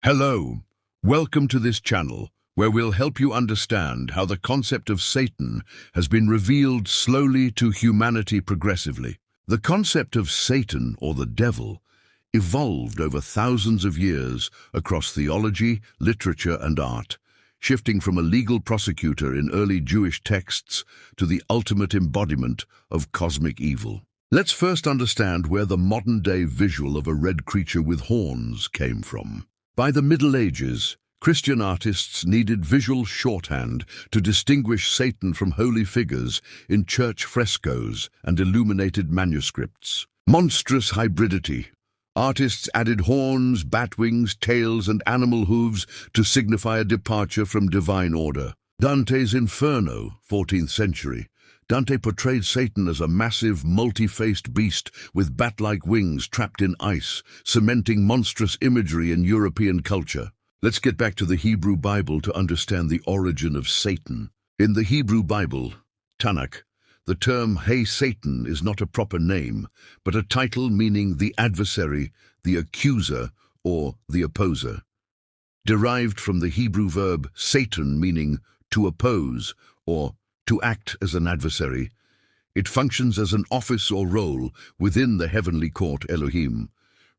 Hello, welcome to this channel where we'll help you understand how the concept of Satan has been revealed slowly to humanity progressively. The concept of Satan, or the devil, evolved over thousands of years across theology, literature, and art, shifting from a legal prosecutor in early Jewish texts to the ultimate embodiment of cosmic evil. Let's first understand where the modern-day visual of a red creature with horns came from. By the Middle Ages, Christian artists needed visual shorthand to distinguish Satan from holy figures in church frescoes and illuminated manuscripts. Monstrous hybridity. Artists added horns, bat wings, tails, and animal hooves to signify a departure from divine order. Dante's Inferno, 14th century. Dante portrayed Satan as a massive, multi-faced beast with bat-like wings trapped in ice, cementing monstrous imagery in European culture. Let's get back to the Hebrew Bible to understand the origin of Satan. In the Hebrew Bible, Tanakh, the term "Hey Satan" is not a proper name, but a title meaning the adversary, the accuser, or the opposer. Derived from the Hebrew verb Satan, meaning to oppose, or to act as an adversary, it functions as an office or role within the heavenly court Elohim,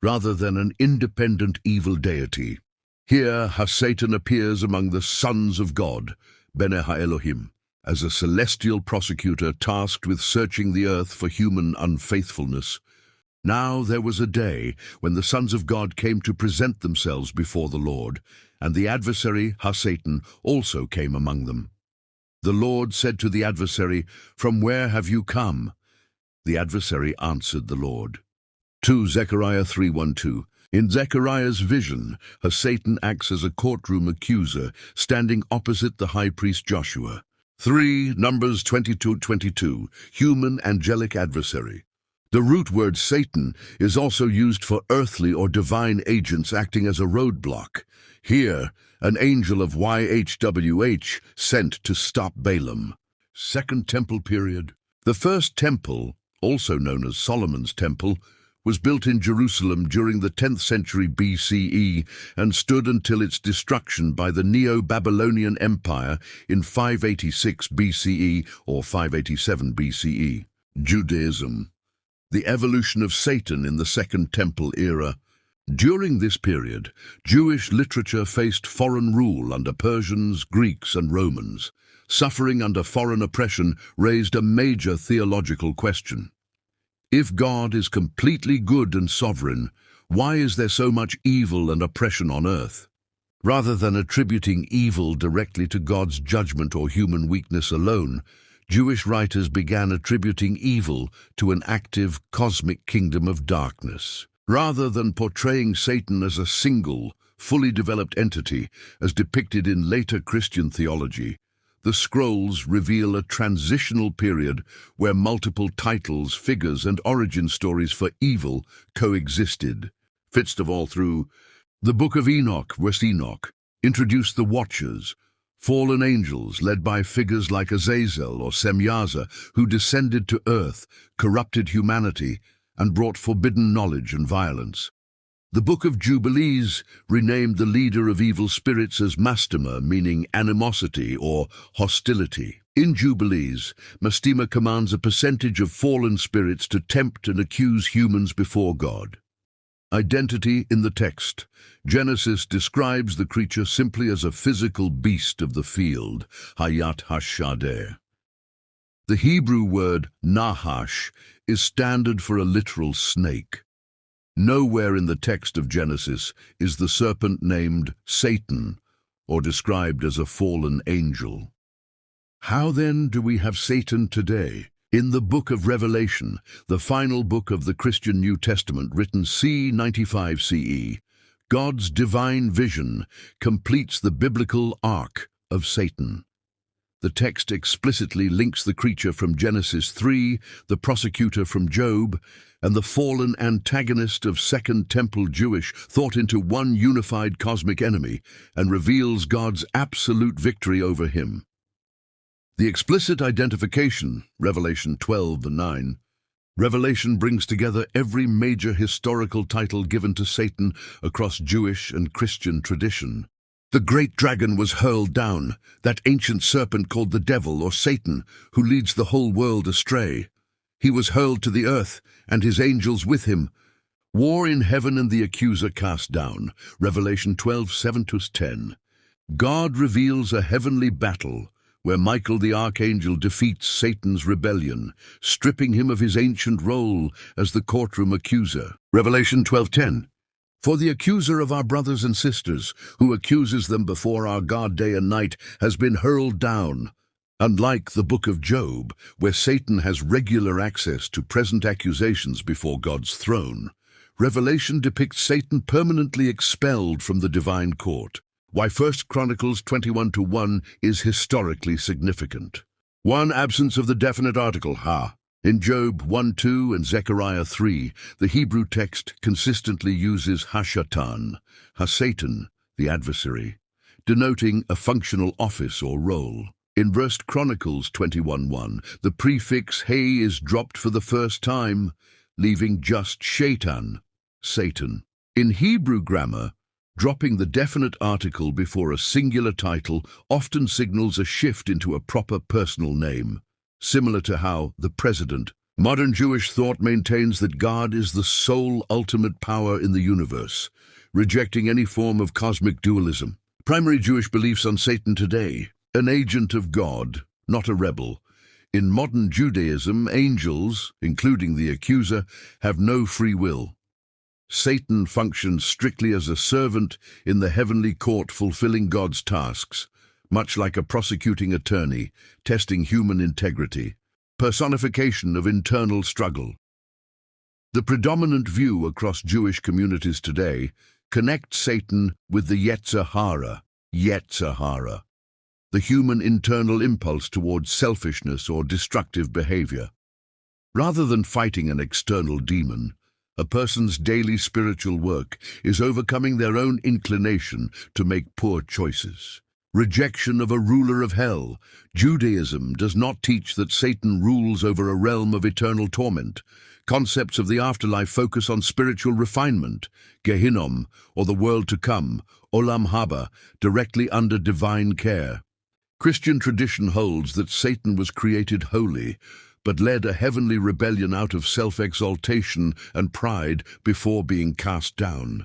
rather than an independent evil deity. Here, Satan appears among the sons of God, Bene HaElohim, as a celestial prosecutor tasked with searching the earth for human unfaithfulness. Now there was a day when the sons of God came to present themselves before the Lord, and the adversary, Satan, also came among them. The Lord said to the adversary, "From where have you come?" The adversary answered the Lord. 2 Zechariah 3:1-2. In Zechariah's vision, Satan acts as a courtroom accuser, standing opposite the high priest Joshua. 3 Numbers 22:22. Human angelic adversary. The root word Satan is also used for earthly or divine agents acting as a roadblock. Here, an angel of YHWH sent to stop Balaam. Second Temple period. The first temple, also known as Solomon's Temple, was built in Jerusalem during the 10th century BCE and stood until its destruction by the Neo-Babylonian Empire in 586 BCE or 587 BCE. Judaism. The evolution of Satan in the Second Temple era. During this period, Jewish literature faced foreign rule under Persians, Greeks, and Romans. Suffering under foreign oppression raised a major theological question. If God is completely good and sovereign, why is there so much evil and oppression on earth? Rather than attributing evil directly to God's judgment or human weakness alone, Jewish writers began attributing evil to an active cosmic kingdom of darkness. Rather than portraying Satan as a single, fully developed entity, as depicted in later Christian theology, the scrolls reveal a transitional period where multiple titles, figures, and origin stories for evil coexisted. First of all, through the Book of Enoch, verse Enoch, introduced the Watchers, fallen angels led by figures like Azazel or Semyaza, who descended to earth, corrupted humanity, and brought forbidden knowledge and violence. The Book of Jubilees renamed the leader of evil spirits as Mastema, meaning animosity or hostility. In Jubilees, Mastema commands a percentage of fallen spirits to tempt and accuse humans before God. Identity in the text. Genesis describes the creature simply as a physical beast of the field, Hayat Hashadeh. The Hebrew word Nahash is standard for a literal snake. Nowhere in the text of Genesis is the serpent named Satan or described as a fallen angel. How then do we have Satan today? In the book of Revelation, the final book of the Christian New Testament written c. 95 CE, God's divine vision completes the biblical arc of Satan. The text explicitly links the creature from Genesis 3, the prosecutor from Job, and the fallen antagonist of Second Temple Jewish thought into one unified cosmic enemy and reveals God's absolute victory over him. The explicit identification, Revelation 12:9, Revelation brings together every major historical title given to Satan across Jewish and Christian tradition. The great dragon was hurled down, that ancient serpent called the devil or Satan, who leads the whole world astray. He was hurled to the earth, and his angels with him. War in heaven and the accuser cast down. Revelation 12:7-10. God reveals a heavenly battle where Michael the archangel defeats Satan's rebellion, stripping him of his ancient role as the courtroom accuser. Revelation 12:10. For the accuser of our brothers and sisters, who accuses them before our God day and night, has been hurled down. Unlike the book of Job, where Satan has regular access to present accusations before God's throne, Revelation depicts Satan permanently expelled from the divine court. Why 1 Chronicles 21:1 is historically significant. 1. Absence of the definite article, ha. In Job 1:2 and Zechariah 3, the Hebrew text consistently uses ha-shatan, ha-Satan, the adversary, denoting a functional office or role. In 1 Chronicles 21:1, the prefix he is dropped for the first time, leaving just shaitan, Satan. In Hebrew grammar, dropping the definite article before a singular title often signals a shift into a proper personal name, similar to how the president. Modern Jewish thought maintains that God is the sole ultimate power in the universe, rejecting any form of cosmic dualism. Primary Jewish beliefs on Satan today: an agent of God, not a rebel. In modern Judaism, angels, including the accuser, have no free will. Satan functions strictly as a servant in the heavenly court, fulfilling God's tasks, much like a prosecuting attorney, testing human integrity. Personification of internal struggle. The predominant view across Jewish communities today connects Satan with the Yetzer Hara, the human internal impulse towards selfishness or destructive behavior. Rather than fighting an external demon, a person's daily spiritual work is overcoming their own inclination to make poor choices. Rejection of a ruler of hell. Judaism does not teach that Satan rules over a realm of eternal torment. Concepts of the afterlife focus on spiritual refinement, Gehinnom, or the world to come, Olam Haba, directly under divine care. Christian tradition holds that Satan was created holy, but led a heavenly rebellion out of self-exaltation and pride before being cast down.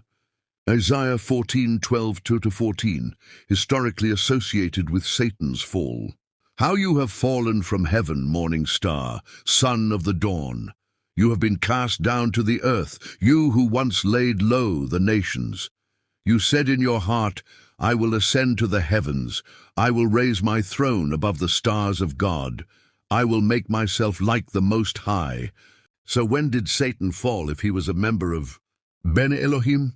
Isaiah 14:12-14, historically associated with Satan's fall. How you have fallen from heaven, morning star, son of the dawn! You have been cast down to the earth, you who once laid low the nations. You said in your heart, I will ascend to the heavens, I will raise my throne above the stars of God. I will make myself like the Most High. So when did Satan fall if he was a member of Bene Elohim?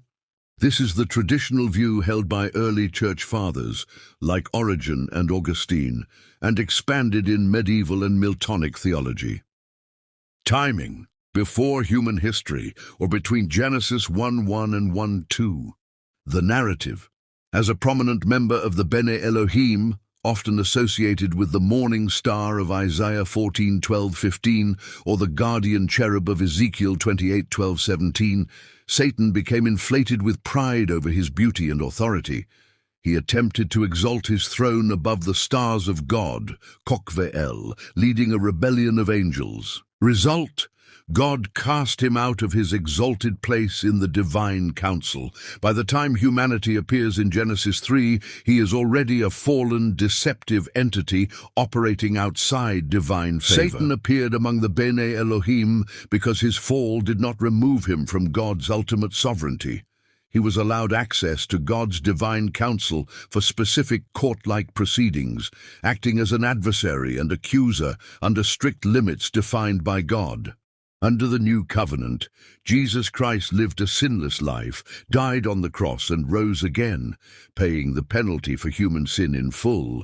This is the traditional view held by early church fathers, like Origen and Augustine, and expanded in medieval and Miltonic theology. Timing: before human history, or between Genesis 1:1 and 1:2. The narrative: as a prominent member of the Bene Elohim, often associated with the morning star of Isaiah 14:12-15 or the guardian cherub of Ezekiel 28:12-17, Satan became inflated with pride over his beauty and authority. He attempted to exalt his throne above the stars of God, Kokve'el, leading a rebellion of angels. Result: God cast him out of his exalted place in the divine council. By the time humanity appears in Genesis 3, he is already a fallen, deceptive entity operating outside divine favor. Satan appeared among the Bene Elohim because his fall did not remove him from God's ultimate sovereignty. He was allowed access to God's divine counsel for specific court-like proceedings, acting as an adversary and accuser under strict limits defined by God. Under the new covenant, Jesus Christ lived a sinless life, died on the cross and rose again, paying the penalty for human sin in full.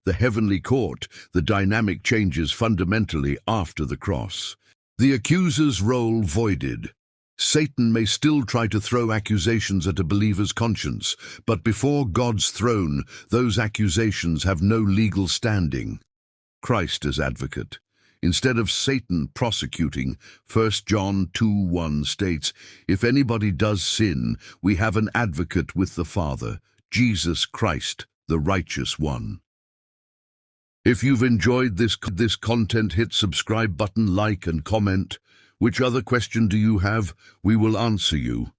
The heavenly court, the dynamic changes fundamentally after the cross. The accuser's role voided. Satan may still try to throw accusations at a believer's conscience, but before God's throne, those accusations have no legal standing. Christ as advocate. Instead of Satan prosecuting, 1 John 2:1 states, "If anybody does sin, we have an advocate with the Father, Jesus Christ, the righteous one." If you've enjoyed this content, hit subscribe button, like and comment. Which other question do you have? We will answer you.